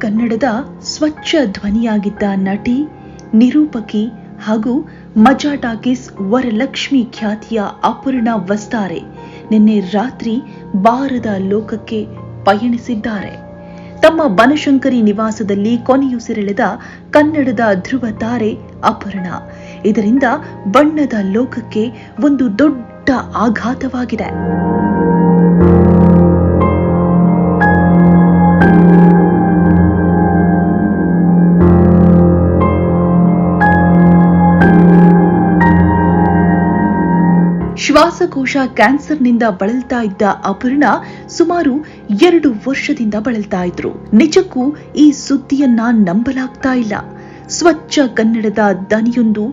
ಕನ್ನಡದ ಸ್ವಚ್ಛ ಧ್ವನಿಯಾಗಿದ್ದ ನಟಿ, ನಿರೂಪಕಿ ಹಾಗೂ ಮಜಾ ಟಾಕೀಸ್ ವರಲಕ್ಷ್ಮಿ ಖ್ಯಾತಿಯ ಅಪರ್ಣಾ ವಸ್ತಾರೆ ನಿನ್ನೆ ರಾತ್ರಿ ಬಾರದ ಲೋಕಕ್ಕೆ ಪಯಣಿಸಿದ್ದಾರೆ. ತಮ್ಮ ಬನಶಂಕರಿ ನಿವಾಸದಲ್ಲಿ ಕೊನೆಯುಸಿರೆಳೆದ ಕನ್ನಡದ ಧ್ರುವ ತಾರೆ ಅಪರ್ಣಾ. ಇದರಿಂದ ಬಣ್ಣದ ಲೋಕಕ್ಕೆ ಒಂದು ದೊಡ್ಡ ಆಘಾತವಾಗಿದೆ. ಶ್ವಾಸಕೋಶ ಕ್ಯಾನ್ಸರ್ನಿಂದ ಬಳಲ್ತಾ ಇದ್ದ ಅಪರ್ಣಾ ಸುಮಾರು 2 ವರ್ಷದಿಂದ ಬಳಲ್ತಾ ಇದ್ರು. ನಿಜಕ್ಕೂ ಈ ಸುದ್ದಿಯನ್ನ ನಂಬಲಾಗ್ತಾ ಇಲ್ಲ. ಸ್ವಚ್ಛ ಕನ್ನಡದ ದನಿಯೊಂದು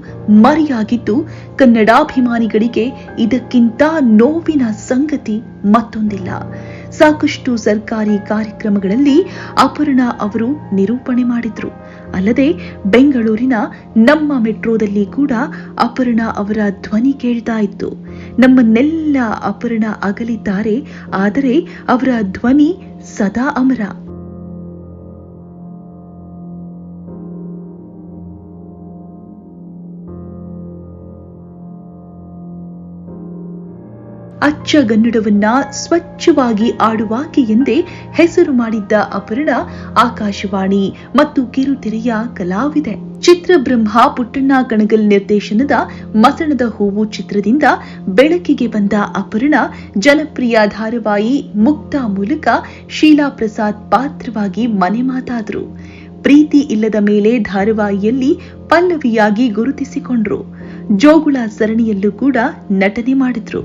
ಮರೆಯಾಗಿದ್ದು ಕನ್ನಡಾಭಿಮಾನಿಗಳಿಗೆ ಇದಕ್ಕಿಂತ ನೋವಿನ ಸಂಗತಿ ಮತ್ತೊಂದಿಲ್ಲ. ಸಾಕಷ್ಟು ಸರ್ಕಾರಿ ಕಾರ್ಯಕ್ರಮಗಳಲ್ಲಿ ಅಪರ್ಣಾ ಅವರು ನಿರೂಪಣೆ ಮಾಡಿದ್ರು. ಅಲ್ಲದೆ ಬೆಂಗಳೂರಿನ ನಮ್ಮ ಮೆಟ್ರೋದಲ್ಲಿ ಕೂಡ ಅಪರ್ಣಾ ಅವರ ಧ್ವನಿ ಕೇಳ್ತಾ ಇತ್ತು. ನಮ್ಮನ್ನೆಲ್ಲ ಅಪರ್ಣಾ ಅಗಲಿದ್ದಾರೆ, ಆದರೆ ಅವರ ಧ್ವನಿ ಸದಾ ಅಮರ. ಅಚ್ಚಗನ್ನಡವನ್ನ ಸ್ವಚ್ಛವಾಗಿ ಆಡುವಾಕೆ ಎಂದೇ ಹೆಸರು ಮಾಡಿದ್ದ ಅಪರ್ಣಾ ಆಕಾಶವಾಣಿ ಮತ್ತು ಕಿರುತೆರೆಯ ಕಲಾವಿದೆ. ಚಿತ್ರಬ್ರಹ್ಮ ಪುಟ್ಟಣ್ಣ ಕಣಗಲ್ ನಿರ್ದೇಶನದ ಮಸಣದ ಹೂವು ಚಿತ್ರದಿಂದ ಬೆಳಕಿಗೆ ಬಂದ ಅಪರ್ಣಾ ಜನಪ್ರಿಯ ಧಾರಾವಾಹಿ ಮುಕ್ತ ಮೂಲಕ ಶೀಲಾ ಪ್ರಸಾದ್ ಪಾತ್ರವಾಗಿ ಮನೆ ಮಾತಾದ್ರು. ಪ್ರೀತಿ ಇಲ್ಲದ ಮೇಲೆ ಧಾರಾವಾಹಿಯಲ್ಲಿ ಪಲ್ಲವಿಯಾಗಿ ಗುರುತಿಸಿಕೊಂಡ್ರು. ಜೋಗುಳ ಸರಣಿಯಲ್ಲೂ ಕೂಡ ನಟನೆ ಮಾಡಿದ್ರು.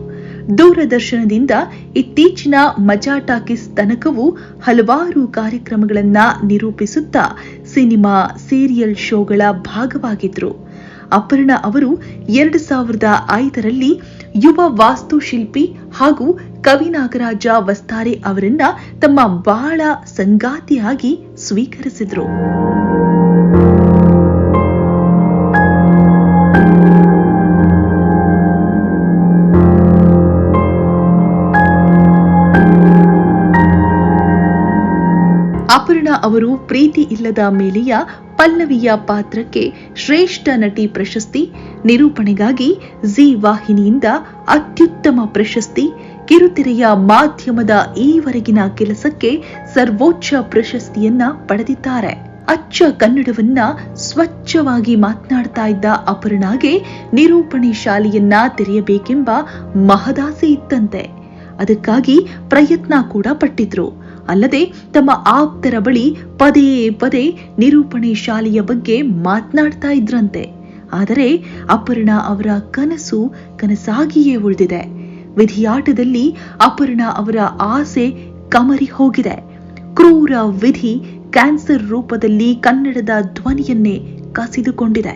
ದೂರದರ್ಶನದಿಂದ ಇತ್ತೀಚಿನ ಮಜಾ ಟಾಕೀಸ್ ತನಕವೂ ಹಲವಾರು ಕಾರ್ಯಕ್ರಮಗಳನ್ನ ನಿರೂಪಿಸುತ್ತಾ ಸಿನಿಮಾ, ಸೀರಿಯಲ್ ಶೋಗಳ ಭಾಗವಾಗಿದ್ರು. ಅಪರ್ಣಾ ಅವರು 2005ರಲ್ಲಿ ಯುವ ವಾಸ್ತುಶಿಲ್ಪಿ ಹಾಗೂ ಕವಿ ನಾಗರಾಜ ವಸ್ತಾರೆ ಅವರನ್ನ ತಮ್ಮ ಬಾಳ ಸಂಗಾತಿಯಾಗಿ ಸ್ವೀಕರಿಸಿದ್ರು. ಅಪರ್ಣಾ ಅವರು ಪ್ರೀತಿ ಇಲ್ಲದ ಮೇಲೆಯ ಪಲ್ಲವಿಯ ಪಾತ್ರಕ್ಕೆ ಶ್ರೇಷ್ಠ ನಟಿ ಪ್ರಶಸ್ತಿ, ನಿರೂಪಣೆಗಾಗಿ ಜಿ ವಾಹಿನಿಯಿಂದ ಅತ್ಯುತ್ತಮ ಪ್ರಶಸ್ತಿ, ಕಿರುತೆರೆಯ ಮಾಧ್ಯಮದ ಈವರೆಗಿನ ಕೆಲಸಕ್ಕೆ ಸರ್ವೋಚ್ಚ ಪ್ರಶಸ್ತಿಯನ್ನ ಪಡೆದಿದ್ದಾರೆ. ಅಚ್ಚ ಕನ್ನಡವನ್ನ ಸ್ವಚ್ಛವಾಗಿ ಮಾತನಾಡ್ತಾ ಇದ್ದ ಅಪರ್ಣಾಗೆ ನಿರೂಪಣೆ ಶಾಲೆಯನ್ನ ತೆರೆಯಬೇಕೆಂಬ ಮಹದಾಸೆ ಇತ್ತಂತೆ. ಅದಕ್ಕಾಗಿ ಪ್ರಯತ್ನ ಕೂಡ ಪಟ್ಟಿದ್ರು. ಅಲ್ಲದೆ ತಮ್ಮ ಆಪ್ತರ ಬಳಿ ಪದೇ ಪದೇ ನಿರೂಪಣೆ ಶಾಲೆಯ ಬಗ್ಗೆ ಮಾತನಾಡ್ತಾ ಇದ್ರಂತೆ. ಆದರೆ ಅಪರ್ಣಾ ಅವರ ಕನಸು ಕನಸಾಗಿಯೇ ಉಳಿದಿದೆ. ವಿಧಿಯಾಟದಲ್ಲಿ ಅಪರ್ಣಾ ಅವರ ಆಸೆ ಕಮರಿ ಹೋಗಿದೆ. ಕ್ರೂರ ವಿಧಿ ಕ್ಯಾನ್ಸರ್ ರೂಪದಲ್ಲಿ ಕನ್ನಡದ ಧ್ವನಿಯನ್ನೇ ಕಸಿದುಕೊಂಡಿದೆ.